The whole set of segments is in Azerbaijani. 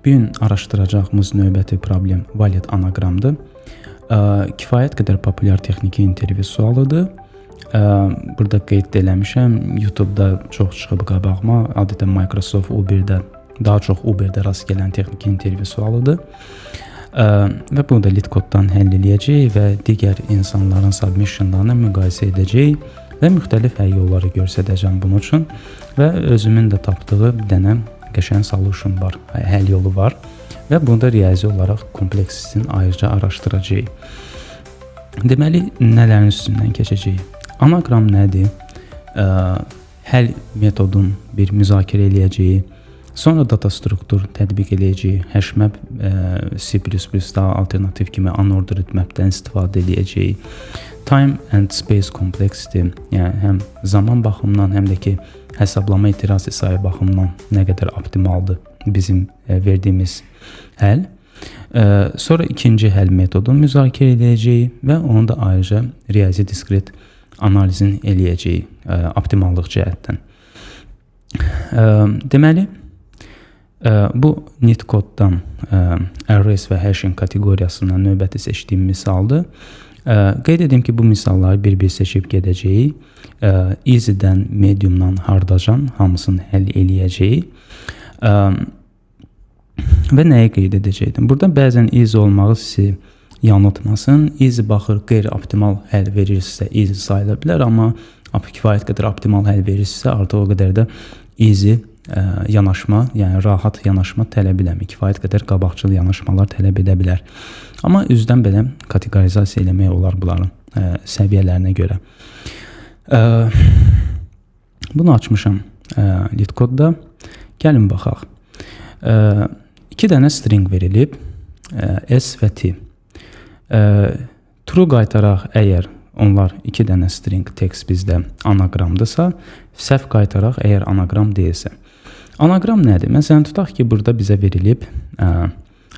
Bu gün araşdıracağımız növbəti problem valid anaqramdır. Kifayət qədər populyar texniki intervyu sualıdır. Burada qeyd eləmişəm, YouTube-da çox çıxıb qabağıma, adətən Microsoft Uber-də, daha çox Uber-də rast gələn texniki intervyu sualıdır. Və bunu da LeetCode-dan həll edəcəyik və digər insanların submissionlarını müqayisə edəcəyik və müxtəlif həll yolları göstərəcəm bunun üçün və özümün də tapdığı bir dənə qəşəng solution var, həll yolu var və bunu da riyazi olaraq kompleksini ayrıca araşdıracağıq. Deməli, nələrin üstündən keçəcəyik? Anaqram nədir? Həll metodun bir müzakirə eləyəcəyik. Sonra data struktur tətbiq eləyəcəyik. Hashmap, C++-da alternativ kimi unordered mapdən istifadə eləyəcəyik. Time and space complexity, yəni həm zaman baxımından, həm də ki hesablama iterasiya sayı baxımından nə qədər optimaldır bizim verdiyimiz həll. Sonra ikinci həll metodunu müzakirə edəcəyik və onu da ayrıca riyazi diskret analizini eləyəcəyik optimallıq cəhətdən. Deməli, bu LeetCode-dan arrays və hashing kateqoriyasından növbəti seçdiyim misaldır. Qeyd edim ki, bu misalları bir-bir seçib gedəcəyik. Easy-dən medium-dan hardacan hamısını həll eləyəcəyik. Və nəyə qeyd edəcəkdim? Burada bəzən easy olmağı sizi yanıltmasın. Easy baxır, qeyri-optimal həll verirsə easy sayıla bilər, amma kifayət qədər optimal həll verirsə artıq o qədər də easy yanaşma, yəni rahat yanaşma tələb eləmir. Kifayət qədər qabaqcıl yanaşmalar tələb edə bilər. Amma üzdən belə kateqorizasiya eləmək olar bunların səviyyələrinə görə. Bunu açmışam LeetCode-da. Gəlin baxaq. 2 dənə string verilib, S və T. True qaytaraq əgər onlar 2 dənə string text bizdə anaqramdırsa, səhv qaytaraq əgər anaqram deyilsə. Anaqram nədir? Məsələn, tutaq ki, burada bizə verilib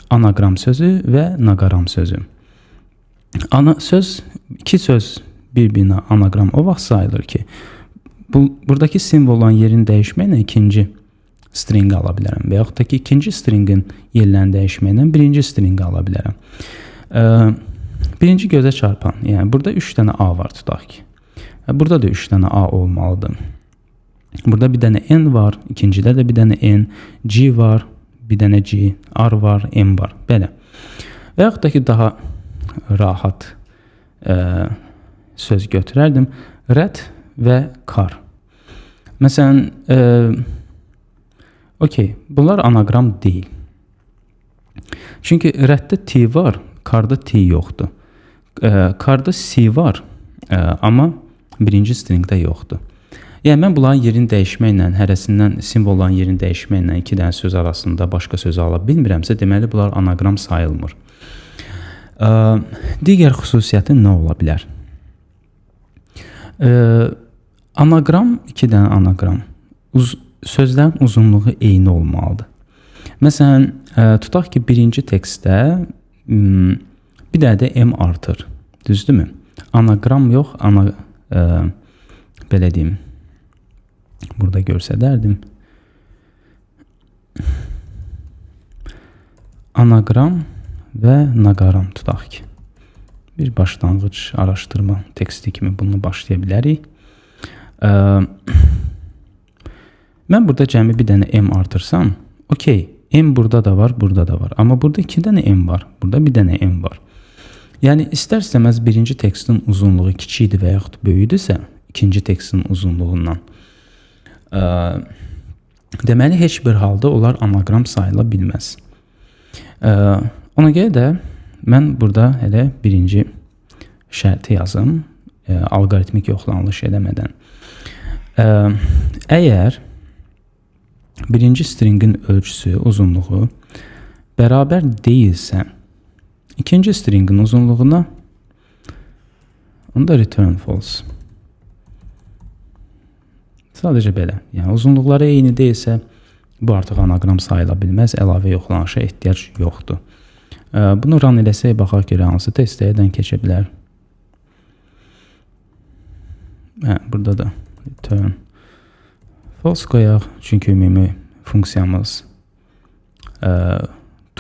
anaqram sözü və naqaram sözü. İki söz bir-birinə anaqram o vaxt sayılır ki, buradakı simvolların yerini dəyişməklə ikinci stringi ala bilərəm və yaxud da ki, ikinci stringin yerlərini dəyişməklə birinci stringi ala bilərəm. Birinci gözə çarpan, yəni burada 3 dənə A var tutaq ki. Burada da 3 dənə A olmalıdır. Burada bir dənə N var, ikincidə də bir dənə N, G var, bir dənə G, R var, M var, belə. Və yaxud da ki, daha rahat söz götürərdim, rədd və kar. Məsələn, bunlar anaqram deyil. Çünki rəddə T var, karda T yoxdur. Karda C var, amma birinci stringdə yoxdur. Yəni, mən bunların yerini dəyişməklə, hərəsindən simvolların yerini dəyişməklə 2 dənə söz arasında başqa söz ala bilmirəmsə, deməli, bunlar anaqram sayılmır. Digər xüsusiyyəti nə ola bilər? Anaqram, 2 dənə anaqram. Sözlərin uzunluğu eyni olmalıdır. Məsələn, tutaq ki, birinci tekstdə bir dənə də M artır. Düzdürmü? Anaqram yox, belə deyim, burada görsədərdim. Anaqram və naqaram tutaq ki. Bir başlanğıc araşdırma teksti kimi bunu başlaya bilərik. Mən burada cəmi bir dənə M artırsam, M burada da var, burada da var. Amma burada 2 dənə M var, burada bir dənə M var. Yəni, istər-istəməz birinci tekstin uzunluğu kiçikdir və yaxud böyüdürsə, ikinci tekstin uzunluğundan. Deməli, heç bir halda onlar anaqram sayıla bilməz. Ona görə də mən burada hələ birinci şərti yazım, alqoritmik yoxlanılış eləmədən. Əgər birinci stringin ölçüsü, uzunluğu bərabər deyilsə, ikinci stringin uzunluğuna onda return false. Sadəcə belə. Yəni, uzunluqları eyni deyilsə, bu artıq anaqram sayıla bilməz, əlavə yoxlanışa ehtiyac yoxdur. Bunu run eləsək, baxaq ki, hansı testlərdən keçə bilər. Burada da return false qoyaq, çünki ümumi funksiyamız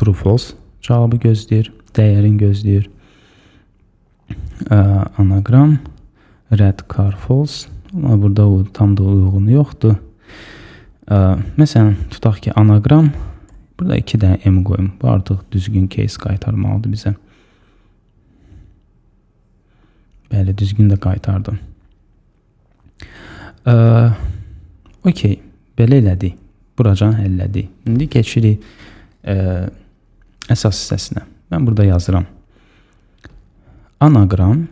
true false cavabı gözləyir, dəyərin gözləyir. Anagram red car false. Amma burada o tam da uyğun yoxdur. Məsələn, tutaq ki, anagram burada 2 dənə M qoyum. Bu artıq düzgün case qaytarmalıdır bizə. Bəli, düzgün də qaytardım. Okey, belə elədik. Buracan həllədik. İndi keçirik əsas hissəsinə. Mən burada yazıram. Anagram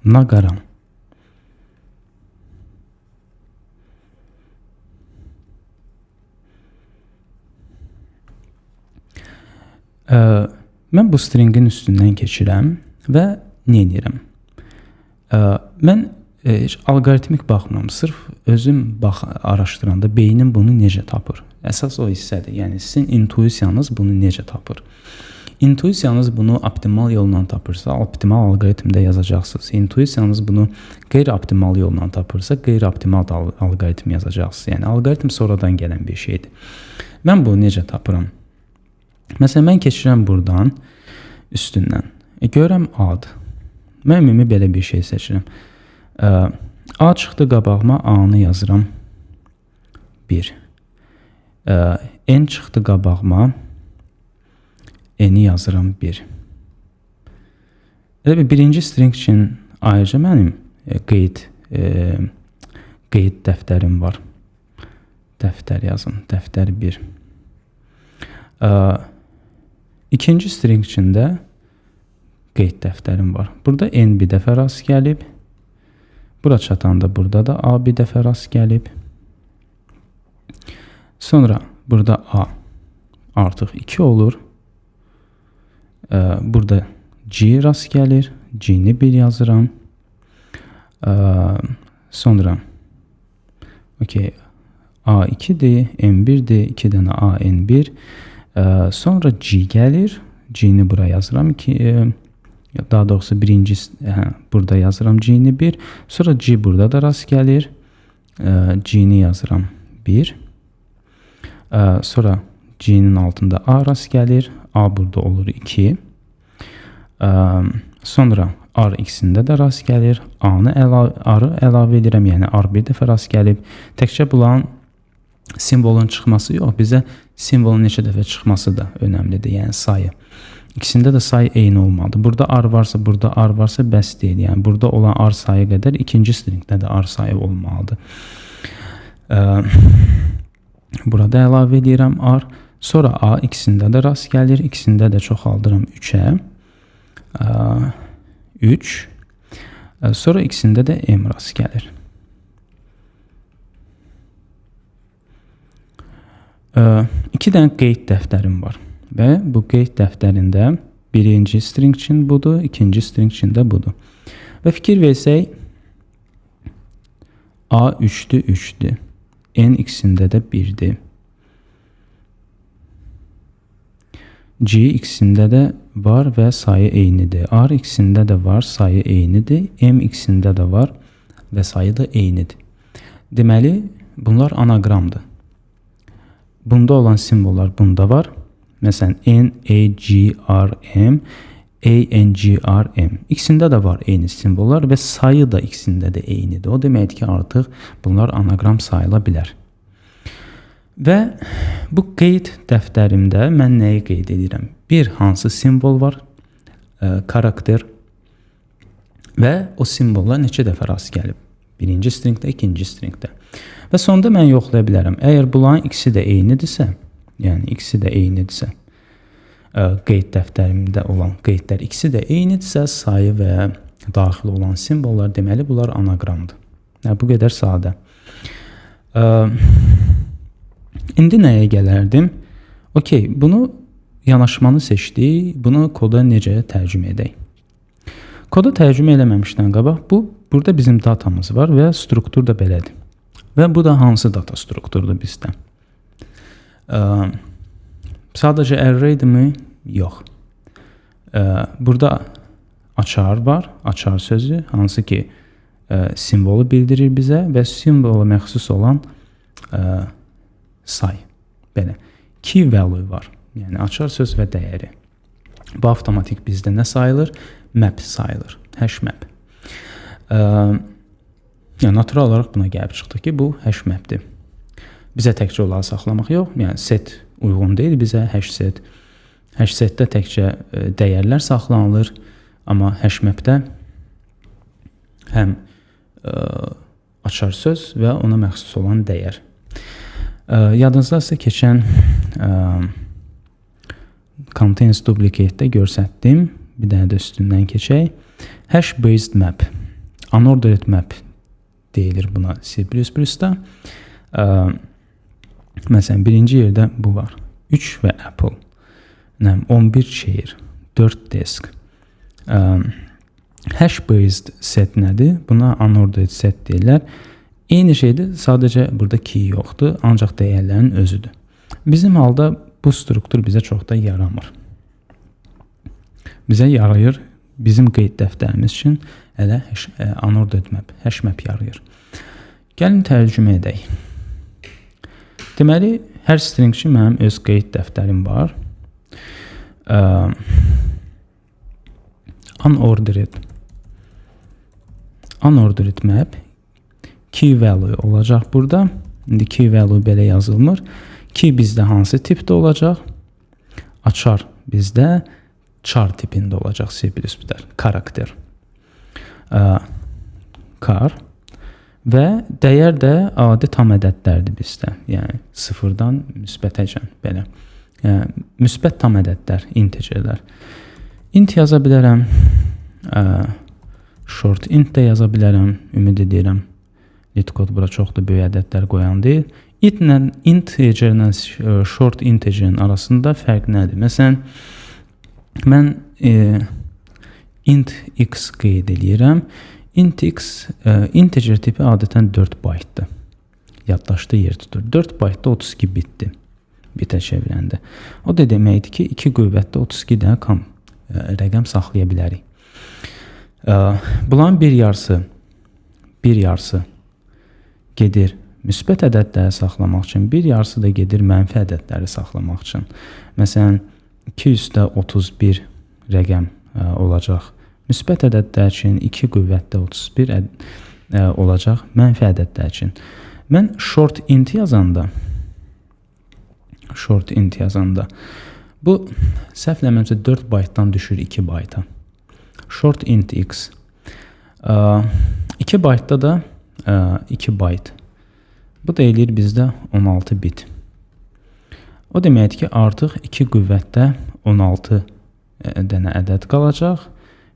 nagaram. Mən bu stringin üstündən keçirəm və nə edirəm? Mən alqoritmik baxmıram. Sırf özüm araşdıranda beynim bunu necə tapır? Əsas o hissədir. Yəni sizin intuisiyanız bunu necə tapır? İntuisiyanız bunu optimal yolla tapırsa, optimal alqoritmdə yazacaqsınız. İntuisiyanız bunu qeyri-optimal yolla tapırsa, qeyri-optimal alqoritm yazacaqsınız. Yəni alqoritm sonradan gələn bir şeydir. Mən bunu necə tapıram? Məsələn, mən keçirəm buradan üstündən. Görürəm ad. Mən ümumi belə bir şey seçirəm. A çıxdı qabağıma, A-nı yazıram 1. N çıxdı qabağıma, N-i yazıram 1. Elə bir birinci string üçün ayrıca mənim qeyd dəftərim var. Dəftər yazım, dəftər 1. İkinci string üçün də qeyd dəftərim var. Burada N bir dəfə rast gəlib. Bura çatanda burada da A bir dəfə rast gəlib. Sonra burada A artıq 2 olur. Burada G rast gəlir. G-ni 1 yazıram. Sonra A2-dir, N1-dir, 2 dənə A, N1. Sonra G gəlir. G-ni bura yazıram ki, daha doğrusu birinci burada yazıram G-ni 1. Sonra G burada da rast gəlir. G-ni yazıram 1. Sonra G-nin altında A rast gəlir. A burada olur 2. Sonra R ikisində də rast gəlir. R-ı əlavə edirəm. Yəni R bir dəfə rast gəlib. Təkcə bunların simvolun çıxması yox, bizə simvolun neçə dəfə çıxması da önəmlidir. Yəni sayı. İkisində də sayı eyni olmalıdır. Burada R varsa, burada R varsa bəs deyil. Yəni burada olan R sayı qədər ikinci stringdə də R sayı olmalıdır. Burada əlavə edirəm R. Sonra A ikisində də rast gəlir. İkisində də çoxaldıram 3-ə. 3. Sonra ikisində də M rast gəlir. İki dənə qeyd dəftərim var. Və bu qeyd dəftərində birinci string üçün budur, ikinci string üçün də budur. Və fikir versək, A 3-dür, 3-dür. N ikisində də 1-dir. G ikisində də var və sayı eynidir. R ikisində də var, sayı eynidir. M ikisində də var və sayı da eynidir. Deməli, bunlar anaqramdır. Bunda olan simvollar bunda var. Məsələn, N, A, G, R, M, A, N, G, R, M. İkisində də var eyni simvollar və sayı da ikisində də eynidir. O deməkdir ki, artıq bunlar anaqram sayıla bilər. Və bu qeyd dəftərimdə mən nəyi qeyd edirəm? Bir hansı simvol var, karakter və o simvollar neçə dəfə rast gəlib? Birinci stringdə, ikinci stringdə. Və sonda mən yoxlaya bilərəm. Əgər bunların ikisi də eynidirsə, yəni ikisi də eynidirsə, qeyd dəftərimdə olan qeydlər ikisi də eynidirsə, sayı və daxil olan simvollar deməli bunlar anaqramdır. Bu qədər sadə. İndi nəyə gələrdim? Okey, bunu yanaşmanı seçdik. Bunu koda necə tərcümə edək? Koda tərcümə eləməmişdən qabaq, burada bizim datamız var və struktur da belədir. Və bu da hansı data strukturdur bizdə? Sadəcə array'dimi? Yox. Burada açar var, açar sözü, hansı ki simvolu bildirir bizə və simvola məxsus olan say. Belə. Key value var. Yəni açar söz və dəyəri. Bu avtomatik bizdə nə sayılır? Map sayılır. Hash map. Yəni natural olaraq buna gəlib çıxdı ki, bu hash mapdir. Bizə təkcə onları saxlamaq yox, yəni set uyğun deyil bizə hash set. Hash setdə təkcə dəyərlər saxlanılır, amma hash mapdə həm açar söz və ona məxsus olan dəyər. Yadınızdadsa keçən Contains Duplicate-də göstərdim. Bir dənə də üstündən keçək. Hash based map, unordered map deyilir buna C++-da. Məsələn, birinci yerdə bu var. 3 və Apple, 11 chair, 4 disk. Hash based set nədir? Buna unordered set deyirlər. Eyni şeydir, sadəcə burada key yoxdur, ancaq dəyərlərin özüdür. Bizim halda bu struktur bizə çox da yaramır. Bizə yarayır, bizim qeyd dəftərimiz üçün elə unordered map, hash map yarayır. Gəlin tərcümə edək. Deməli, hər string üçün mənim öz qeyd dəftərim var. Unordered map key value olacaq burada. İndi key value belə yazılmır. Key bizdə hansı tipdə olacaq? Açar bizdə char tipində olacaq C++-də. Karakter. Char. Və dəyər də adi tam ədədlərdir bizdə. Yəni sıfırdan müsbətəcən belə. Yəni müsbət tam ədədlər, integerlər. Int yaza bilərəm. Short int də yaza bilərəm. Ümid edirəm. LeetCode bura çox da böyük ədədlər qoyan deyil. Integerlə short integerin arasında fərq nədir? Məsələn, mən int x qeyd edirəm. Int x integer tipi adətən 4 byte'dır. Yaddaşda yer tutur. 4 byte'da 32 bitdir. Bitə çevirəndə. O da deməkdir ki, 2 qüvvətdə 32 dənə rəqəm saxlaya bilərik. Bunların bir yarısı gedir müsbət ədədləri saxlamaq üçün, bir yarısı da gedir mənfi ədədləri saxlamaq üçün. Məsələn, 231 rəqəm olacaq müsbət ədədlər üçün, 2 qüvvətdə 31 olacaq mənfi ədədlər üçün. Mən short int yazanda bu səhv eləmirəmsə 4 byte'dan düşür 2 byte'a. Short int x 2 byte'da da 2 byte. Bu da eləyir bizdə 16 bit. O deməkdir ki, artıq 2 qüvvətdə 16 dənə ədəd qalacaq.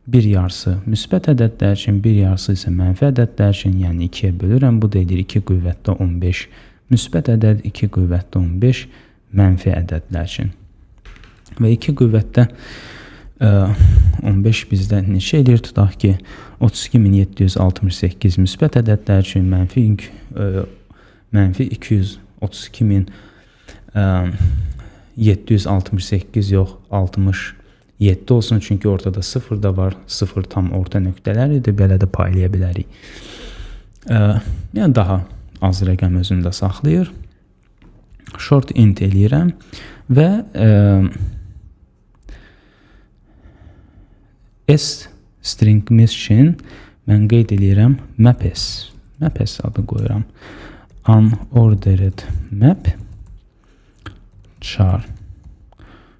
Bir yarısı müsbət ədədlər üçün, bir yarısı isə mənfi ədədlər üçün, yəni 2-yə bölürəm. Bu da eləyir 2 qüvvətdə 15 müsbət ədəd, 2 qüvvətdə 15 mənfi ədədlər üçün. Və 2 qüvvətdə 15 bizdə neçə eləyir? Tutaq ki, 32768 müsbət ədədlər üçün, mənfi 232768 yox, 67 olsun, çünki ortada 0 da var, 0 tam orta nöqtələr idi, belə də paylaya bilərik. Yəni daha az rəqəm özündə saxlayır. Short int eləyirəm və S stringimiz üçün mən qeyd edirəm map-s. Map-s adı qoyuram. Unordered map char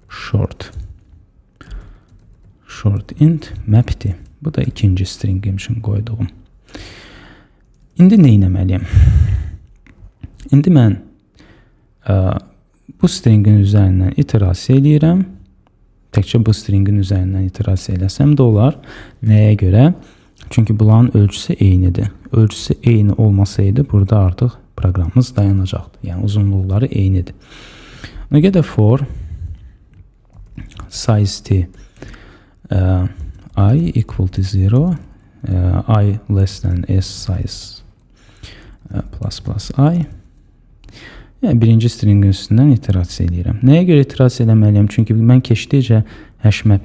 short int map'dir. Bu da ikinci stringim üçün qoyduğum. İndi nə etməliyəm? İndi mən bu stringin üzərindən iterasiya eləyirəm. Təkcə bu stringin üzərindən iterasiya eləsəm də olar. Nəyə görə? Çünki bunların ölçüsü eynidir. Ölçüsü eyni olmasaydı burada artıq proqramımız dayanacaqdı. Yəni uzunluqları eynidir. Ona görə for size t I equal to 0 I less than s size plus I. Yəni birinci stringin üstündən iterasiya edirəm. Nəyə görə iterasiya eləməliyəm? Çünki mən keçdikcə hash map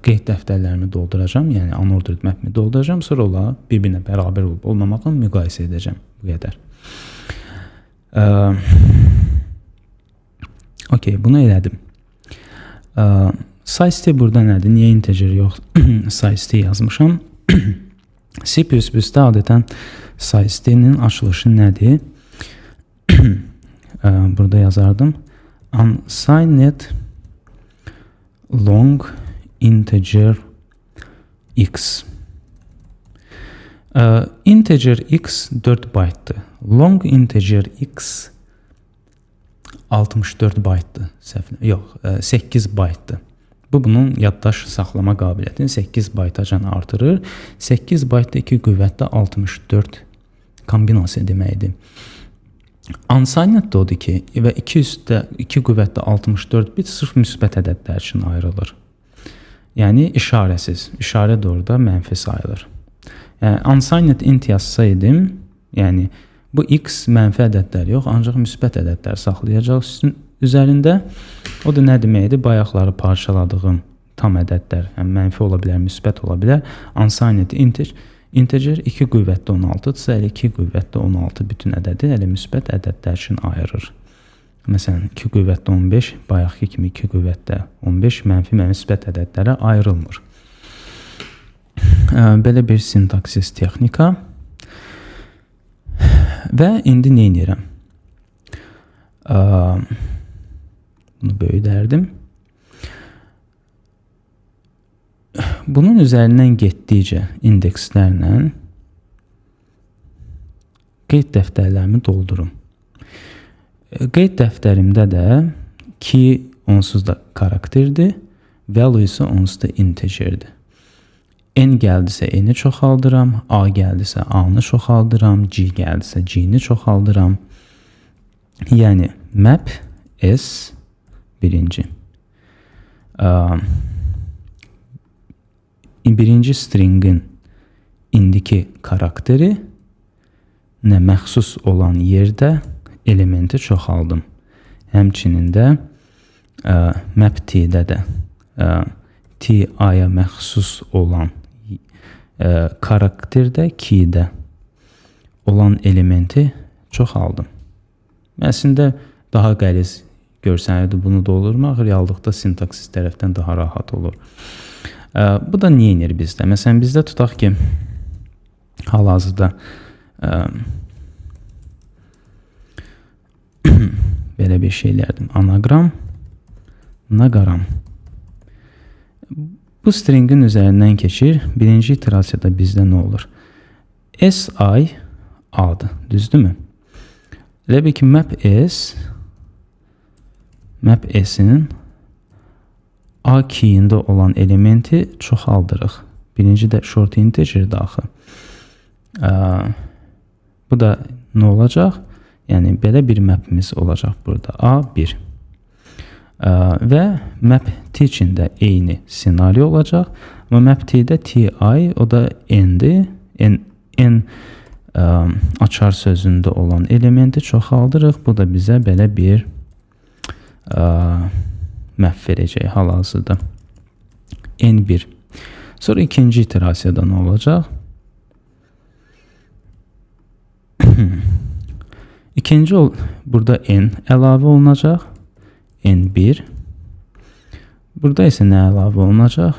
qeyd dəftərlərimi dolduracağam, yəni unordered map'imi dolduracağam, sonra onları bir-birinə bərabər olub olmamaqla müqayisə edəcəm. Bu qədər. Okey, bunu elədim. Size burada nədir? Niyə integer yox? Size yazmışam. C++-də adətən size-nin açılışı nədir? Burada yazardım. Unsigned long integer x. Integer x 4 byte'dır. Long integer x 64 byte'dır. Yox, 8 byte'dır. Bu bunun yaddaş saxlama qabiliyyətini 8 byte-acan artırır. 8 byte 2 qüvvətdə 64 kombinasiya deməkdir. Unsigned odur ki, və 2 üstdə 2 qüvvətdə 64 bit sırf müsbət ədədlər üçün ayrılır. Yəni işarəsiz. İşarə də orada mənfi sayılır. Yəni unsigned int yazsaydım, yəni bu x mənfi ədədlər yox, ancaq müsbət ədədlər saxlayacaq üzərində. O da nə deməkdir? Bayaqları parçaladığım tam ədədlər, yəni mənfi ola bilər, müsbət ola bilər. Unsigned integer 2 qüvvətdə 16-dırsa, elə 2 qüvvətdə 16 bütün ədədi elə müsbət ədədlər üçün ayırır. Məsələn, 2 qüvvətdə 15, bayaqki kimi 2 qüvvətdə 15 mənfi və müsbət ədədlərə ayrılmır. Belə bir sintaksis texnika. Və indi nə edirəm? Bunu böyüdərdim. Bunun üzərindən getdikcə indekslərlə qeyd dəftərlərimi doldurum. Qeyd dəftərimdə də key onsuz da karakterdir, value isə onsuz da integerdir. N gəldisə N-i çoxaldıram, A gəldisə A-nı çoxaldıram, G gəldisə G-ni çoxaldıram. Yəni map S birinci. Birinci stringin indiki karakteri nə məxsus olan yerdə elementi çoxaldım. Həmçinin də map T-də də T-aya məxsus olan karakterdə key-də olan elementi çoxaldım. Əslində daha qəliz görsənirdi bunu doldurmaq, reallıqda sintaksis tərəfdən daha rahat olur. Bu da niyə inir bizdə? Məsələn, bizdə tutaq ki, hal-hazırda belə bir şeylərdim. Anagram, naqaram. Bu stringin üzərindən keçir. Birinci iterasiyada bizdə nə olur? Si A-dır, düzdürmü? Elə bir ki, map S-nin A keyində olan elementi çoxaldırıq. Birinci də short integerdir axı. Bu da nə olacaq? Yəni, belə bir mapimiz olacaq burada. A1. Və map T içində eyni senaryo olacaq. Amma map T-də Ti, o da N-dir. N açar sözündə olan elementi çoxaldırıq. Bu da bizə belə bir map verəcək hal-hazırda. N1. Sonra ikinci iterasiyada nə olacaq? İkinci burada N əlavə olunacaq. N1. Burada isə nə əlavə olunacaq?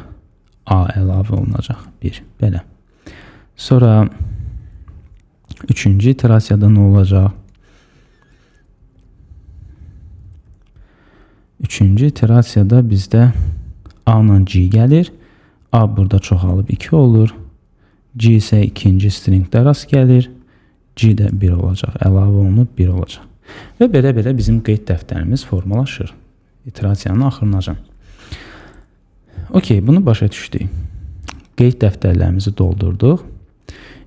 A əlavə olunacaq. 1. Belə. Sonra üçüncü iterasiyada nə olacaq? Üçüncü iterasiyada bizdə A ilə G gəlir. A burada çoxalıb 2 olur. G isə ikinci stringdə rast gəlir. G də 1 olacaq. Əlavə olunub 1 olacaq. Və belə-belə bizim qeyd dəftərimiz formalaşır. İterasiyanın axırınacan. Okey, bunu başa düşdük. Qeyd dəftərlərimizi doldurduq.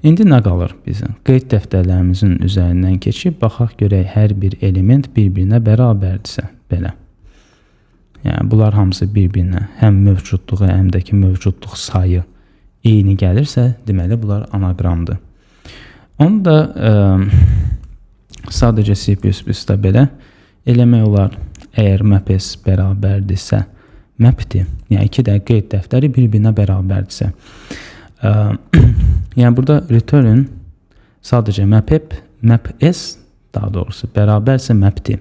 İndi nə qalır bizim? Qeyd dəftərlərimizin üzərindən keçib, baxaq görək hər bir element bir-birinə bərabərdirsə. Belə. Yəni, bunlar hamısı bir-birinə həm mövcudluğu, həm də ki, mövcudluq sayı eyni gəlirsə, deməli, bunlar anaqramdır. Onu da sadəcə C++-də belə eləmək olar. Əgər map S bərabərdirsə, mapdir. Yəni, iki də qeyd dəftəri bir-birinə bərabərdirsə. Yəni, burada return sadəcə map S daha doğrusu bərabərsə mapdir.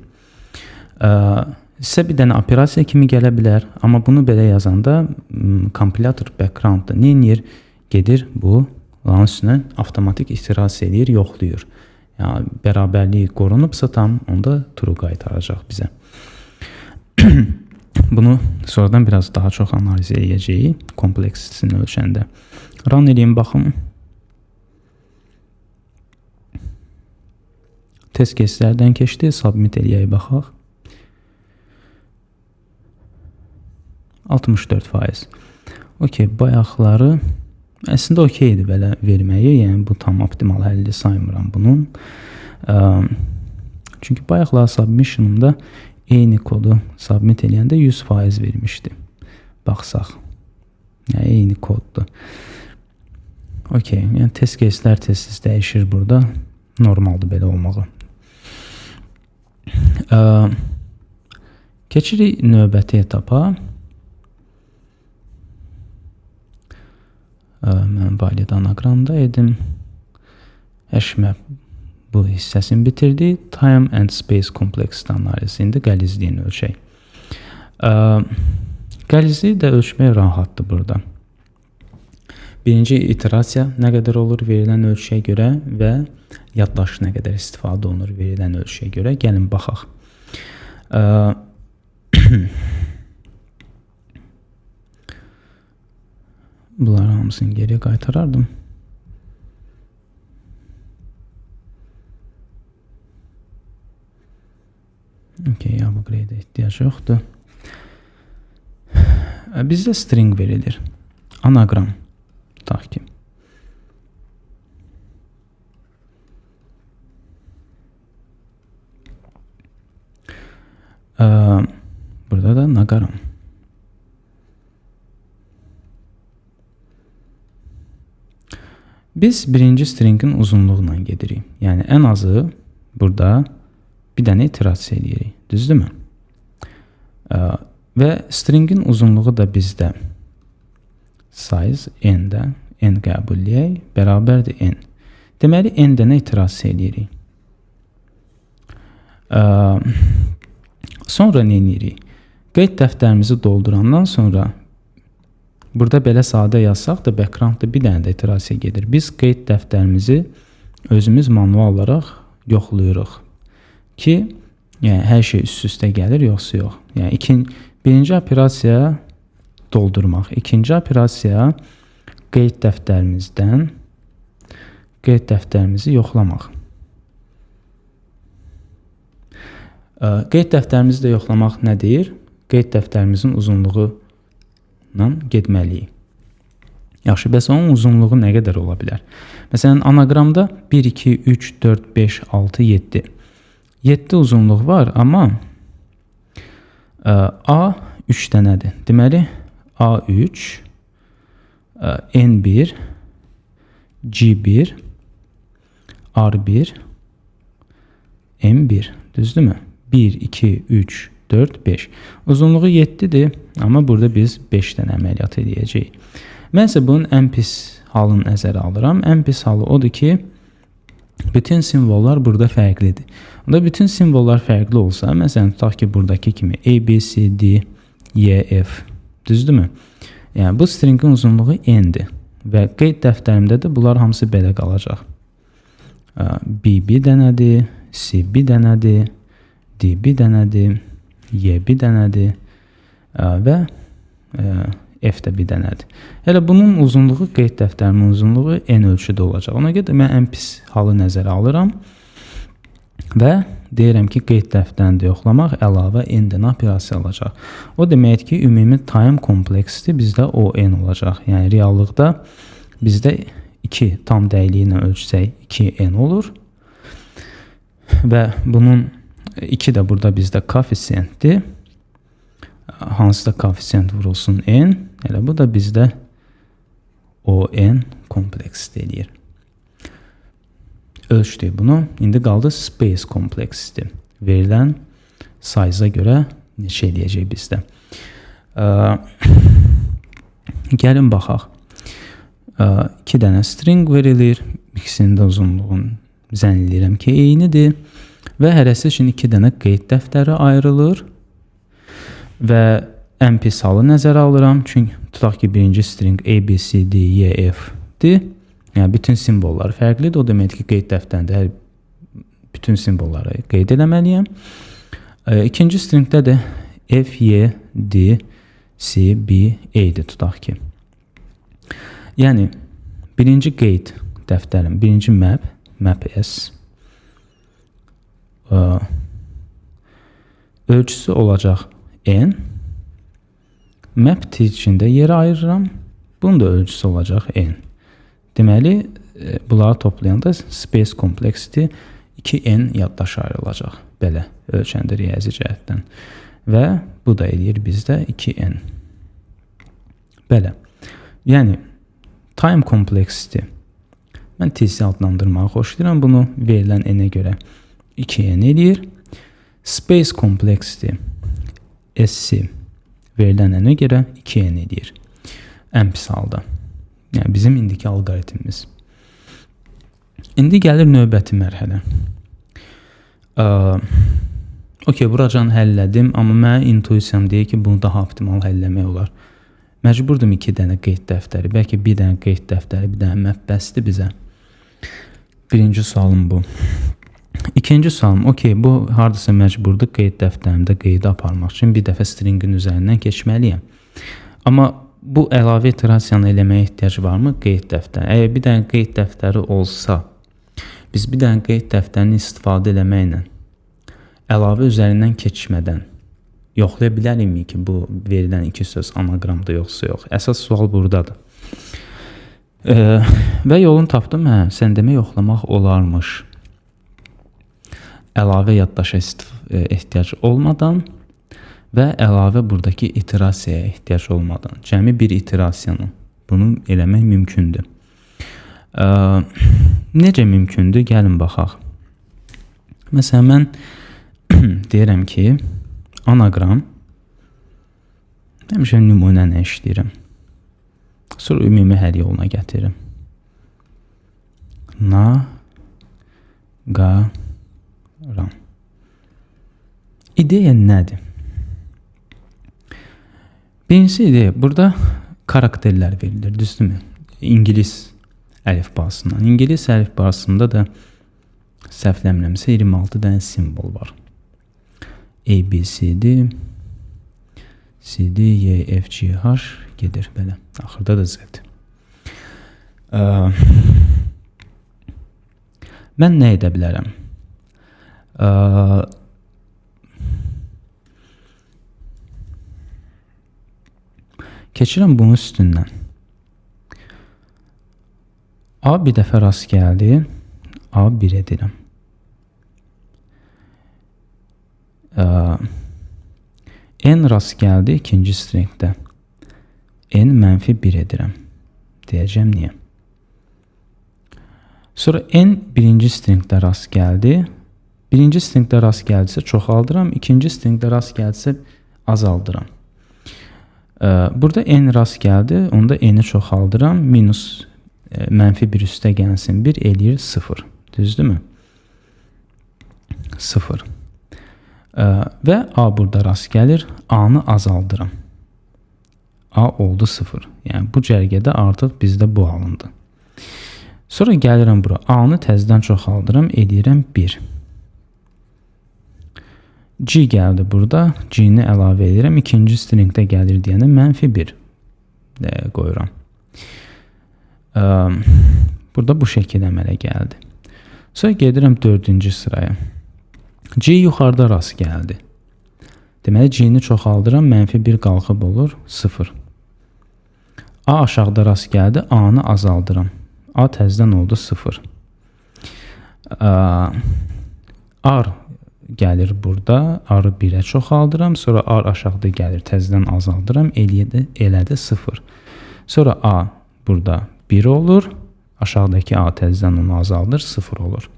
Sizə bir dənə operasiya kimi gələ bilər, amma bunu belə yazanda kompilator backgroundda nə edir? Gedir bu lan üstünə avtomatik iterasiya edir, yoxlayır. Yəni bərabərlik qorunubsa tam, onda true qaytaracaq bizə. Bunu sonradan biraz daha çox analiz edəcəyik kompleksini ölçəndə. Run edeyim baxım. Test case'lərdən keçdi, submit eləyək baxaq. 64%. Okey, bayaqları əslində okeydir belə verməyi, yəni bu tam optimal həlli saymıram bunun. Çünki bayaqlar submission'ımda eyni kodu submit eləyəndə 100% vermişdi. Baxsaq. Yəni eyni koddur. Okey, yəni test case'lər tez-tez dəyişir burada. Normaldır belə olmağı. Keçirik növbəti etapa. Mən valid anaqramda edim. Hashmap bu hissəsini bitirdi. Time and space kompleksli analizində qəlizliyini ölçək. Qəlizliyi də ölçmək rahatdır burada. Birinci iterasiya nə qədər olur verilən ölçüyə görə və yaddaş nə qədər istifadə olunur verilən ölçüyə görə. Gəlin baxaq. Bunları hamısını geriyə qaytarardım. Okey, upgrade ehtiyac yoxdur. Bizdə string verilir. Anagram. Tutaq ki. Burada da nagaram. Biz birinci stringin uzunluğuna gedirik. Yəni ən azı burada bir dənə iterasiya edirik. Düzdürmü? Və stringin uzunluğu da bizdə size n-də, n qəbulləyək, bərabərdir n. Deməli, n dənə iterasiya edirik. Sonra nə edirik? Qeyd dəftərimizi doldurandan sonra burada belə sadə yazsaq da backgroundda bir dənə də iterasiya gedir. Biz qeyd dəftərimizi özümüz manual olaraq yoxlayırıq ki, yəni hər şey üst-üstə gəlir, yoxsa yox. Yəni birinci operasiya doldurmaq, ikinci operasiya qeyd dəftərimizdən qeyd dəftərimizi yoxlamaq. Qeyd dəftərimizi də yoxlamaq nə deyir? Qeyd dəftərimizin uzunluğu ilə getməliyik. Yaxşı, bəs onun uzunluğu nə qədər ola bilər? Məsələn, anaqramda 1, 2, 3, 4, 5, 6, 7. 7 uzunluq var, amma A 3 dənədir. Deməli, A3, N1, G1, R1, M1. Düzdürmü? 1, 2, 3, 4, 5. Uzunluğu 7'dir, amma burada biz 5 dənə əməliyyat edəcəyik. Mən isə bunun ən pis halını nəzərə alıram. Ən pis halı odur ki, bütün simvollar burada fərqlidir. Onda bütün simvollar fərqli olsa, məsələn, tutaq ki, buradakı kimi A, B, C, D, E, F. Düzdürmü? Yəni, bu stringin uzunluğu n-dir. Və qeyd dəftərimdə də bunlar hamısı belə qalacaq. B bir dənədir, C bir dənədir, D bir dənədir, Y bir dənədir və F də bir dənədir. Hələ bunun uzunluğu, qeyd dəftərimin uzunluğu n ölçüdə olacaq. Ona görə mən ən pis halı nəzərə alıram və deyirəm ki, qeyd dəftərində yoxlamaq əlavə n dənə operasiya olacaq. O deməkdir ki, ümumi time kompleksdir bizdə o n olacaq. Yəni, reallıqda bizdə 2 tam dəyliyi ilə ölçsək 2n olur və bunun 2 də burada bizdə koeffisiyentdir. Hansısa koeffisiyent vurulsun n, elə bu da bizdə o n kompleksdir eləyir. Ölçdük bunu. İndi qaldı space kompleksdir. Verilən size-a görə neçə eləyəcək bizdə. Gəlin baxaq. 2 dənə string verilir. İkisinin də uzunluğunu zənn edirəm ki, eynidir. və hərəsi üçün 2 dənə qeyd dəftəri ayrılır və ən pis halı nəzərə alıram. Çünki tutaq ki, birinci string A, B, C, D, E, F-dir. Yəni bütün simvollar fərqlidir. O deməkdir ki, qeyd dəftərində hər bütün simvolları qeyd etməliyəm. İkinci stringdə də F, Y, D, C, B, A-dir tutaq ki. Yəni birinci qeyd dəftərim, birinci map S ölçüsü olacaq n. Map içində yerə ayırıram. Bunun da ölçüsü olacaq n. Deməli, bunları toplayanda space complexity 2n yaddaş ayrılacaq. Belə ölçəndə riyazi cəhətdən. Və bu da eləyir bizdə 2n. Belə. Yəni, time complexity. Mən tez adlandırmağı xoşlayıram. Bunu verilən n-ə görə 2n eləyir. Space complexity SC verilən n-ə görə 2n eləyir. Ən pis halda. Yəni bizim indiki alqoritmimiz. İndi gəlir növbəti mərhələ. Okey, buracan həllədim, amma mənə intuisiyam deyir ki, bunu daha optimal həlləmək olar. Məcburdum 2 dənə qeyd dəftəri, bəlkə bir dənə qeyd dəftəri, bir dənə map bəsdir bizə. Birinci sualım bu. İkinci sualım, okey, bu hardasa məcburdur qeyd dəftərimdə qeydi aparmaq üçün bir dəfə stringin üzərindən keçməliyəm. Amma bu əlavə iterasiyanı eləməyə ehtiyac varmı? Qeyd dəftəri. Əgər bir dənə qeyd dəftəri olsa, biz bir dənə qeyd dəftərini istifadə eləməklə əlavə üzərindən keçmədən yoxlaya bilərikmi ki, bu verilən 2 söz anaqramda yoxsa yox? Əsas sual buradadır. Və yolunu tapdım, sən demə yoxlamaq olarmış. Əlavə yaddaşa ehtiyac olmadan və əlavə buradakı iterasiyaya ehtiyac olmadan. Cəmi bir iterasiyanı bunu eləmək mümkündür. Necə mümkündür? Gəlin baxaq. Məsələn, mən deyirəm ki, anagram həmişə nümunəni işləyirəm. Sonra ümumi həll yoluna gətirirəm. Ram. İdeya nədir? Birincisi ideya, burada karakterlər verilir, düzdürmü? İngilis əlifbasından. İngilis əlifbasında da səhvləmirəmsə 26 dənə simvol var. A, B, C, D, C, D, Y, F, G, H gedir belə. Axırda da Z. Mən nə edə bilərəm? Keçirəm bunun üstündən. A bir dəfə rast gəldi. A1 edirəm. N rast gəldi ikinci stringdə. N -1 edirəm. Deyəcəm niyə? Sonra N birinci stringdə rast gəldi. Birinci stringdə rast gəldisə çoxaldıram. İkinci stringdə rast gəldisə azaldıram. Burada N rast gəldi. Onda N'i çoxaldıram. Minus -1 üstə gəlsin 1 eləyir 0. Düzdürmü? 0. Və A burada rast gəlir. A'nı azaldıram. A oldu 0. Yəni bu cərgədə artıq bizdə bu alındı. Sonra gəlirəm bura. A'nı təzədən çoxaldıram. Eləyirəm 1. G gəldi burada. G'ni əlavə edirəm. İkinci stringdə gəlir deyəndə -1 qoyuram. Burada bu şəkildə əmələ gəldi. Sonra gedirəm 4-cü sıraya. G yuxarıda rast gəldi. Deməli, G'ni çoxaldıram. -1 qalxıb olur 0. A aşağıda rast gəldi. A'nı azaldıram. A təzədən oldu 0. R gəlir burada. R-ı 1-ə çoxaldıram. Sonra R aşağıda gəlir. Təzədən azaldıram. Elədi 0. Sonra A burada 1 olur. Aşağıdakı A təzədən onu azaldır. 0 olur.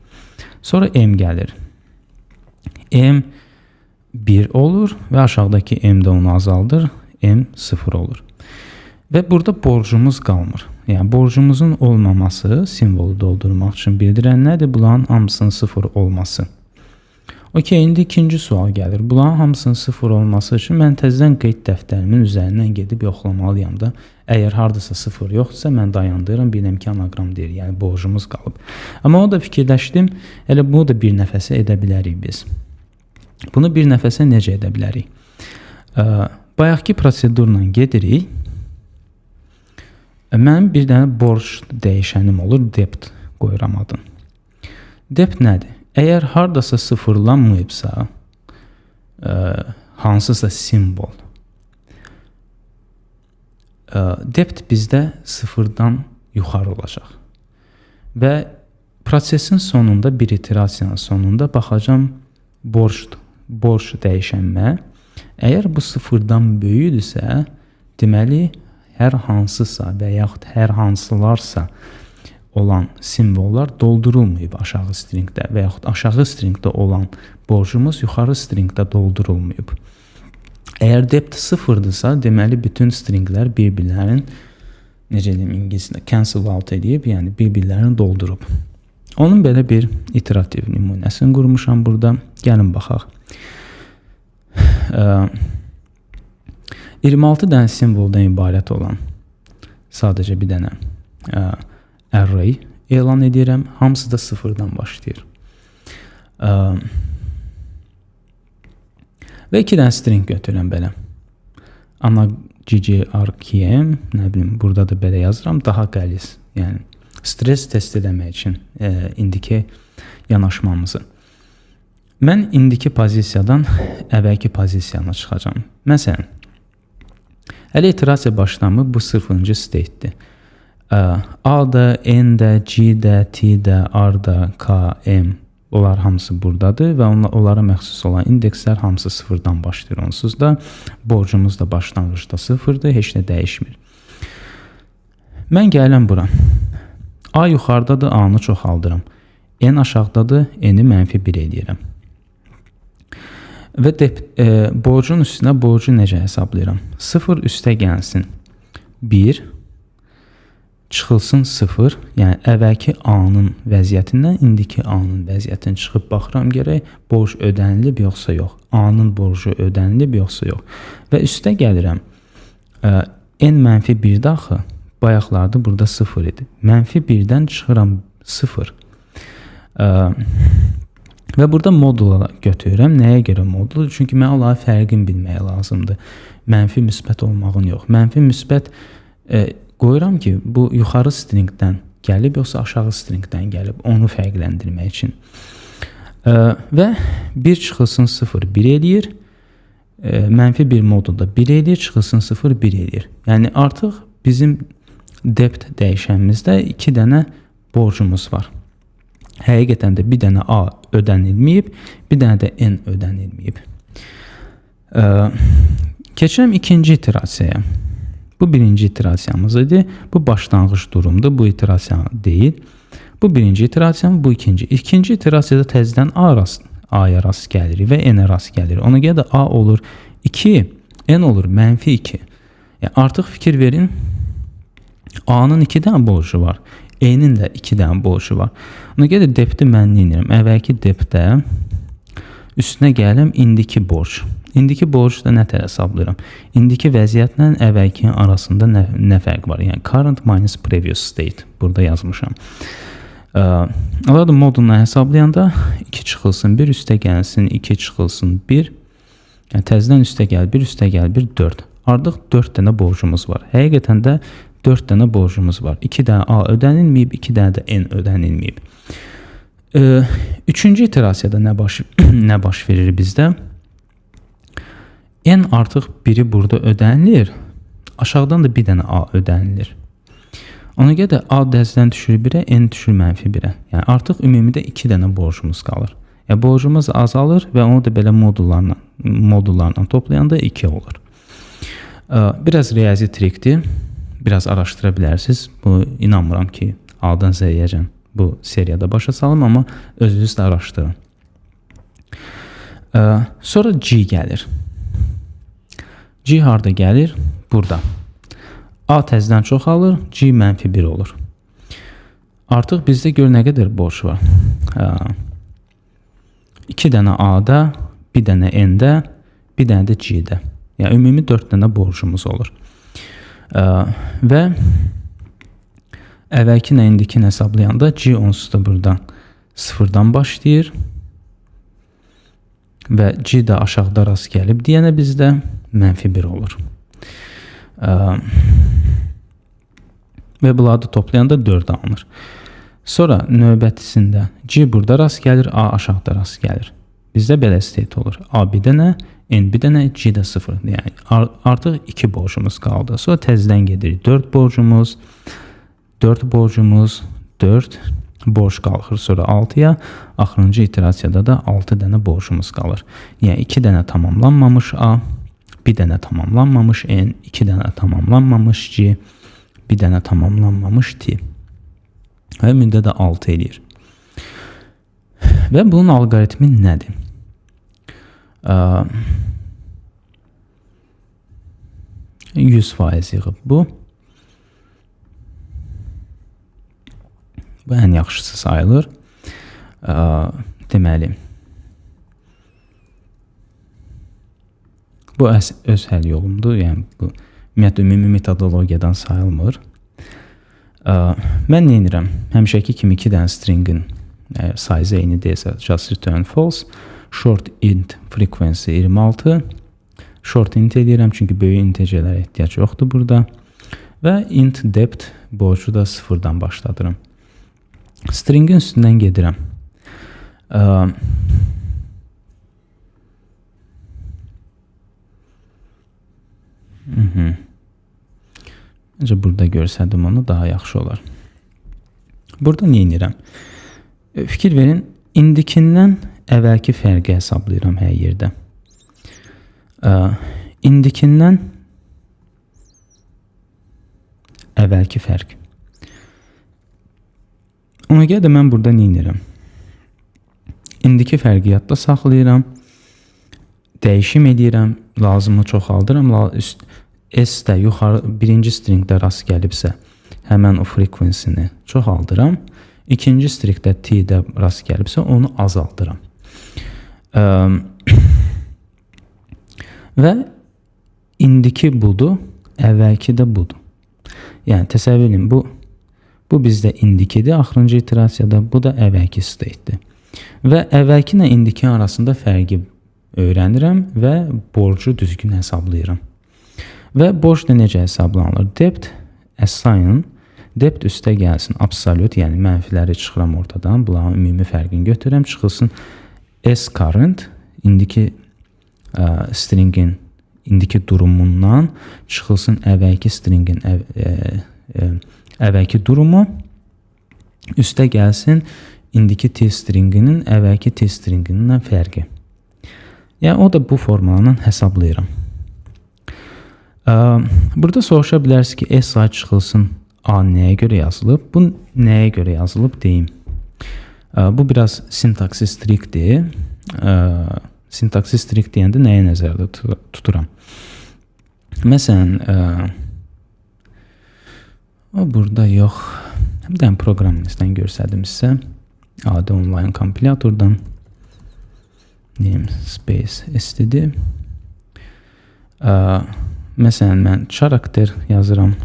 Sonra M gəlir. M 1 olur və aşağıdakı M də onu azaldır. M 0 olur. Və burada borcumuz qalmır. Yəni borcumuzun olmaması simvolu doldurmaq üçün bildirən nədir? Bunların hamısının 0 olması. Okey, indi ikinci sual gəlir. Bunların hamısının 0 olması üçün mən təzədən qeyd dəftərimin üzərindən gedib yoxlamalıyam da. Əgər hardasa 0 yoxdursa, mən dayandırıram, bilirəm ki, anaqram deyil, yəni borcumuz qalıb. Amma o da fikirləşdim, elə bunu da bir nəfəsə edə bilərik biz. Bunu bir nəfəsə necə edə bilərik? Bayaqki prosedurla gedirik. Mənim bir dənə borc dəyişənim olur, debt qoyuram adını. Debt nədir? Əgər hardasa sıfırlanmayıbsa, hansısa simvol, debt bizdə sıfırdan yuxarı olacaq. Və prosesin sonunda, bir iterasiyanın sonunda baxacam borc dəyişənmə. Əgər bu sıfırdan böyükdürsə, deməli, hər hansısa və yaxud hər hansılarsa olan simvollar doldurulmayıb aşağı stringdə və yaxud aşağı stringdə olan borcumuz yuxarı stringdə doldurulmayıb. Əgər debt sıfırdırsa, deməli bütün stringlər bir-birlərin, necə deyim ingiliscə, cancel out edib, yəni bir-birlərini doldurub. Onun belə bir iterativ nümunəsini qurmuşam burada. Gəlin baxaq. 26 dənə simvoldan ibarət olan sadəcə bir dənə array elan edirəm. Hamısı da sıfırdan başlayır. Və 2 dənə string götürürəm belə. Ana ggRQM, nə bilim, burada da belə yazıram, daha qəliz. Yəni stres test eləmək üçün indiki yanaşmamızı. Mən indiki pozisiyadan əvvəlki pozisiyana çıxacağam. Məsələn, hələ iterasiya başlamı bu 0-cı state'dir. A-da, N-də, G-də, T-də, R-da, K, M, onlar hamısı buradadır və onlara məxsus olan indekslər hamısı 0-dan başlayır. Onsuz da borcumuz da başlanğıcda 0-dır, heç nə dəyişmir. Mən gələm bura. A yuxarıdadır, A-nı çoxaldıram. N aşağıdadır, N-i -1 edirəm. Və borcun üstünə borcu necə hesablayıram? 0 üstə gəlsin 1, çıxılsın 0, yəni əvvəlki A-nın vəziyyətindən indiki A-nın vəziyyətini çıxıb baxıram gərək borc ödənilib yoxsa yox. A-nın borcu ödənilib yoxsa yox. Və üstə gəlirəm. N -1 axı bayaqlarda burada 0 idi. -1-dən çıxıram 0. Və burada modula götürürəm. Nəyə görə modul? Çünki mən onların fərqini bilmək lazımdır. Mənfi müsbət olmağın yox. Mənfi müsbət qoyuram ki, bu yuxarı stringdən gəlib yoxsa aşağı stringdən gəlib, onu fərqləndirmək üçün. Və 1 çıxılsın 0 1 eləyir. -1 modulda 1 eləyir, çıxılsın 0 1 eləyir. Yəni artıq bizim debt dəyişənimizdə 2 dənə borcumuz var. Həqiqətən də bir dənə A ödənilməyib, bir dənə də N ödənilməyib. Keçirəm ikinci iterasiyaya. Bu birinci iterasiyamız idi. Bu başlanğıc durumdur. Bu iterasiya deyil. Bu birinci iterasiyam, bu ikinci. İkinci iterasiyada təzədən A-ya rast gəlirik və N-ə rast gəlirik. Ona görə də A olur 2, N olur -2. Yəni artıq fikir verin. A-nın 2 dənə borcu var. N-in də 2 dənə borcu var. Ona görə də debti mən neyinirəm? Əvvəlki debtdə üstünə gələm indiki borc. İndiki borcda nə tər hesablayıram? İndiki vəziyyətlə əvvəlkinin arasında nə fərq var? Yəni current minus previous state. Burada yazmışam. Alıqda modulunu hesablayanda 2 çıxılsın 1, üstə gəlsin 2 çıxılsın 1. Yəni təzədən üstə gəl 1, üstə gəl 1, 4. Artıq 4 dənə borcumuz var. Həqiqətən də 4 dənə borcumuz var. 2 dənə A ödənilməyib, 2 dənə də N ödənilməyib. Üçüncü iterasiyada nə baş verir bizdə? N artıq biri burada ödənilir. Aşağıdan da bir dənə A ödənilir. Ona görə də A dəstədən düşür 1-ə, N düşür -1-ə. Yəni artıq ümumidə 2 dənə borcumuz qalır. Yəni borcumuz azalır və onu da belə modullarla toplayanda 2 olur. Biraz riyazi trikdir. Biraz araşdıra bilərsiniz. Bu inanmıram ki, A-dan Z-yəcən bu seriyada başa salım, amma özünüz də araşdırın. Sonra G gəlir. G harda gəlir? Burada. A təzədən çoxalır, G -1 olur. Artıq bizdə gör nə qədər borc var. 2 dənə A-da, bir dənə N-də, bir dənə də G-də. Yəni ümumi 4 dənə borcumuz olur. Və əvvəlki ilə indikini hesablayanda G onsuz da buradan 0-dan başlayır və G də aşağıda rast gəlib deyənə bizdə -1 olur. Və bunları da toplayanda 4 alınır. Sonra növbətisində G burada rast gəlir, A aşağıda rast gəlir. Bizdə belə state olur. A bir dənə, N bir dənə, G də 0. Yəni artıq 2 borcumuz qaldı. Sonra təzədən gedirik. 4 borcumuz, 4 borc qalxır sonra 6-ya. Axırıncı iterasiyada da 6 dənə borcumuz qalır. Yəni 2 dənə tamamlanmamış A, bir dənə tamamlanmamış N, 2 dənə tamamlanmamış G, bir dənə tamamlanmamış T. Və ümumda da 6 eləyir. Və bunun alqoritmi nədir? %100% yığıb bu. Bu ən yaxşısı sayılır. Deməli, bu öz həll yolumdur. Yəni bu ümumiyyətlə ümumi metodologiyadan sayılmır. Mən nə edirəm? Həmişəki kimi 2 dənə stringin size eyni deyilsə, just return false. Short int frequency 26. Short int edirəm çünki böyük integerlərə ehtiyac yoxdur burada. Və int depth borcu da 0-dan başladıram. Stringin üstündən gedirəm. Məncə burada görsədim onu daha yaxşı olar. Burada nə edirəm? Fikir verin, indikindən əvvəlki fərqi hesablayıram hər yerdə. İndikindən əvvəlki fərq. Ona görə də mən burada nə edirəm? İndiki fərqi yadda saxlayıram, dəyişim edirəm, lazımı çoxaldıram, S də yuxarı birinci stringdə rast gəlibsə, həmən o frequency-ni çoxaldıram. İkinci stringdə T-də rast gəlibsə, onu azaldıram. Və indiki budur, əvvəlki də budur. Yəni təsəvvür edin, bu bizdə indikidir, axırıncı iterasiyada, bu da əvvəlki state'dir. Və əvvəlki ilə indiki arasında fərqi öyrənirəm və borcu düzgün hesablayıram. Və borc da necə hesablanılır? Depth assign, depth üstə gəlsin absolute, yəni mənfiləri çıxıram ortadan, bunların ümumi fərqini götürürəm, çıxılsın S current, indiki stringin indiki durumundan çıxılsın əvvəlki stringin əvvəlki durumu, üstə gəlsin indiki T stringinin əvvəlki T stringindən fərqi. Yəni o da bu formulanı hesablayıram. Burada soruşa bilərsiniz ki, S ay çıxılsın A nəyə görə yazılıb? Bu nəyə görə yazılıb deyim. Bu biraz sintaksi strikdir. Sintaksi strikt deyəndə nəyə nəzərdə tuturam? Məsələn, o burada yox. Bir dənə proqramımızdan görsədim sizə. Adi online kompilatordan. Namespace std. Məsələn, mən xarakter yazıram.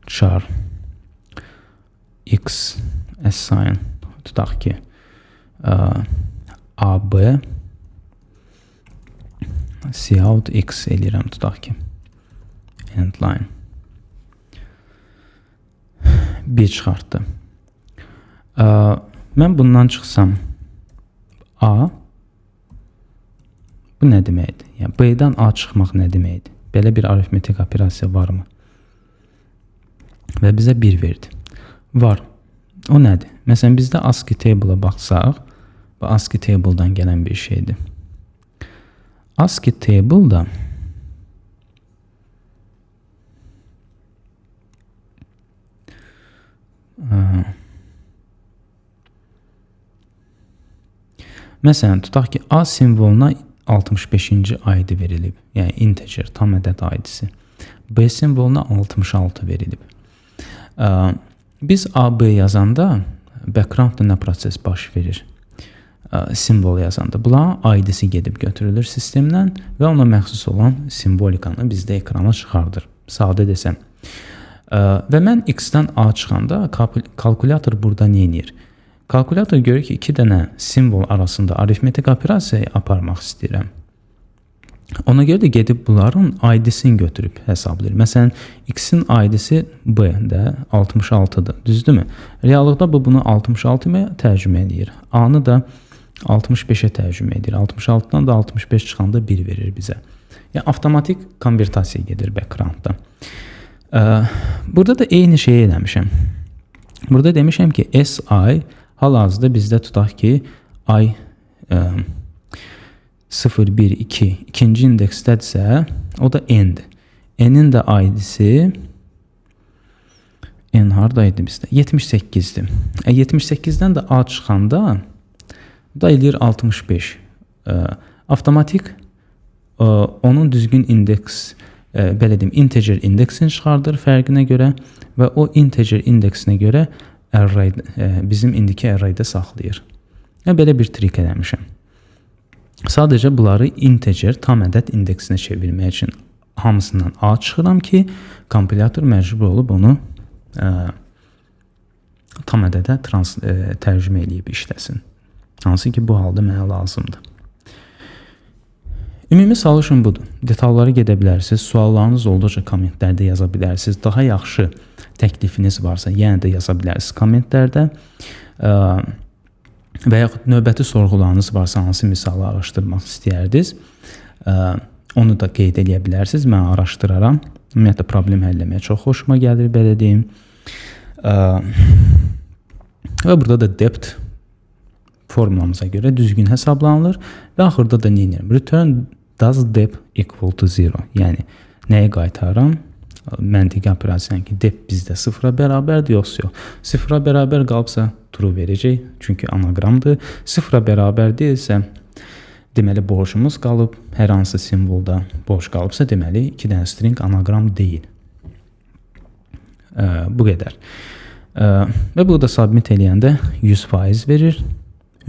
Char x assign. Tutaq ki, AB cout x eləyirəm, tutaq ki. Endline. 1 çıxartdı. Mən bundan çıxsam A, bu nə deməkdir? Yəni B-dən A çıxmaq nə deməkdir? Belə bir arifmetik operasiya varmı? Və bizə 1 verdi. Var. O nədir? Məsələn, bizdə ASCII table-a baxsaq, bu ASCII table-dan gələn bir şeydir. ASCII table-da məsələn, tutaq ki, A simvoluna 65-ci ID verilib. Yəni integer, tam ədəd ID-si. B simvoluna 66 verilib. Biz AB yazanda background-da nə proses baş verir? simvol yazanda. Bunların ID-si gedib götürülür sistemdən və ona məxsus olan simbolikanı bizdə ekrana çıxardır. Sadə desəm. Və mən X-dən A çıxanda kalkulyator burada nə edir? Kalkulyator görür ki, 2 dənə simvol arasında aritmetik operasiya aparmaq istəyirəm. Ona görə də gedib bunların ID-sini götürüb hesablayır. Məsələn, X-in ID-si B-də 66-dır. Düzdürmü? Reallıqda bu bunu 66-ya tərcümə edir. A-nı da 65-ə tərcümə edir. 66-dan da 65 çıxanda 1 verir bizə. Yəni avtomatik konvertasiya gedir backgroundda. Burada da eyni şeyi eləmişəm. Burada demişəm ki, SI hal-hazırda bizdə tutaq ki, I 0, 1, 2 ikinci indeksdədirsə, o da N'dir. N'in də ID-si N haradaydı bizdə? 78-dir. 78-dən də A çıxanda bu da eləyir 65. Avtomatik onun düzgün indeks, belə deyim, integer indeksini çıxardır fərqinə görə və o integer indeksinə görə array, bizim indiki arrayda saxlayır. Belə bir trik eləmişəm. Sadəcə bunları integer tam ədəd indeksinə çevirmək üçün hamısından A çıxıram ki, kompilator məcbur olub onu tam ədədə tərcümə eləyib işləsin. Hansı ki, bu halda mənə lazımdır. Ümumi solution budur. Detallara gedə bilərsiniz. Suallarınız olduqca kommentlərdə yaza bilərsiniz. Daha yaxşı təklifiniz varsa, yenə də yaza bilərsiniz kommentlərdə. Və yaxud növbəti sorğularınız varsa, hansı misalı araşdırmaq istəyərdiniz, onu da qeyd edə bilərsiniz. Mən araşdıraram. Ümumiyyətlə, problem həll etməyə çox xoşuma gəlir, belə deyim. Və burada da depth formulamıza görə düzgün hesablanılır və axırda da nə edirəm? Return does depth equal to 0. Yəni, nəyə qaytarıram? Məntiqi operasiyanın ki, depth bizdə 0-a bərabərdir, yoxsa yox. 0-a bərabər qalıbsa true verəcək, çünki anaqramdır. 0-a bərabər deyilsə, deməli, boşumuz qalıb. Hər hansı simvolda boş qalıbsa, deməli, 2 dənə string anaqram deyil. Bu qədər. Və burada submit eləyəndə 100% verir.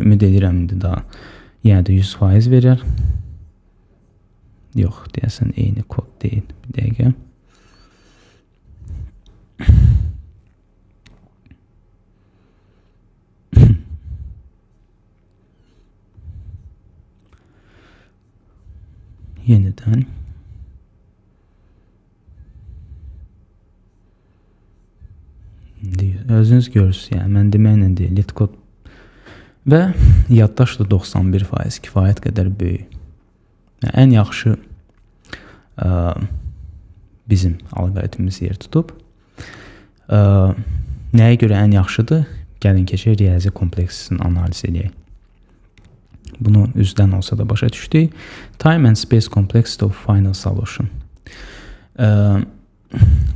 Ümid edirəm, indi daha yenə də 100% verir. Yox, deyəsən, eyni kod deyil. Bir dəqiqə. Yenidən. Özünüz görürsünüz, yəni mən deməklə deyil, lit kod və yaddaş da 91%, kifayət qədər böyük. Yəni, ən yaxşı bizim alqoritmimiz yer tutub. Nəyə görə ən yaxşıdır? Gəlin keçək riyazi kompleksini analiz edək. Bunu üzdən olsa da başa düşdük. Time and space complexity of final solution.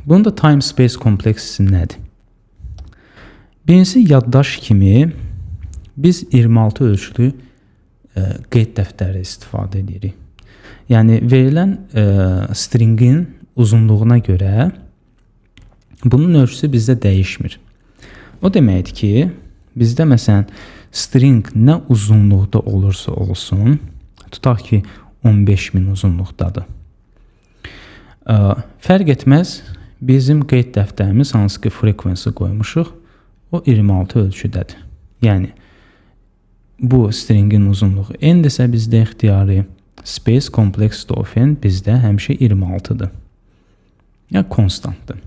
Bunun da time space kompleksisi nədir? Birincisi, yaddaş kimi biz 26 ölçülü qeyd dəftəri istifadə edirik. Yəni, verilən stringin uzunluğuna görə bunun ölçüsü bizdə dəyişmir. O deməkdir ki, bizdə məsələn, string nə uzunluqda olursa olsun, tutaq ki, 15.000 uzunluqdadır. Fərq etməz, bizim qeyd dəftərimiz hansı ki, frequency qoymuşuq, o 26 ölçüdədir. Yəni, bu stringin uzunluğu n-dirsə bizdə ixtiyari, space complexity of n bizdə həmişə 26-dır. Yəni, konstantdır.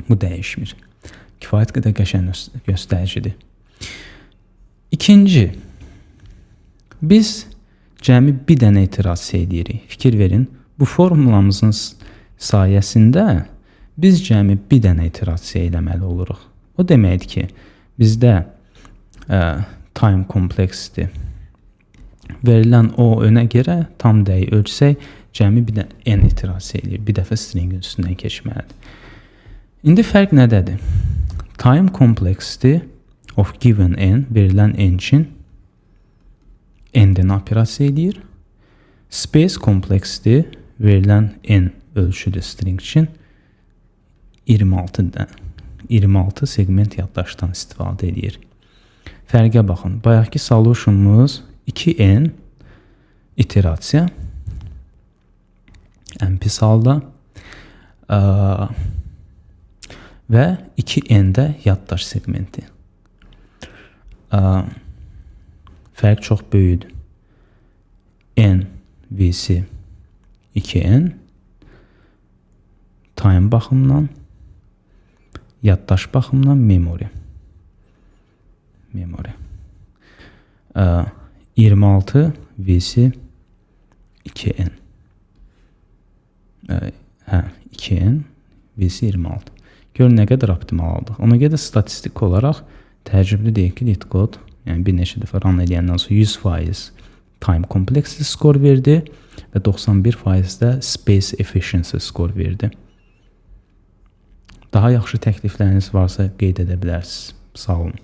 Bu dəyişmir. Kifayət qədər qəşəng göstəricidir. İkinci, biz cəmi bir dənə iterasiya edirik. Fikir verin, bu formulamızın sayəsində biz cəmi bir dənə iterasiya eləməli oluruq. O deməkdir ki, bizdə time complexity verilən o önə görə tam dəyi ölçsək, cəmi bir dənə n iterasiya edir. Bir dəfə stringin üstündən keçməlidir. İndi fərq nədədir? Time complexity of given n verilən n üçün n-dən operasiya edir. Space complexity verilən n ölçülü string üçün 26 segment yaddaşdan istifadə edir. Fərqə baxın. Bayaqki solutionumuz 2n iterasiya. Ən pis halda. Və 2n-də yaddaş segmenti. Fərq çox böyükdür. N vs 2n time baxımından, yaddaş baxımından memory. 26 vs 2n. 2n vs 26. Görün nə qədər optimal aldıq. Ona görə də statistik olaraq təəccüblü deyil ki, LeetCode, yəni bir neçə dəfə run edəndən sonra 100% time complexity skor verdi və 91% də space efficiency skor verdi. Daha yaxşı təklifləriniz varsa qeyd edə bilərsiniz. Sağ olun.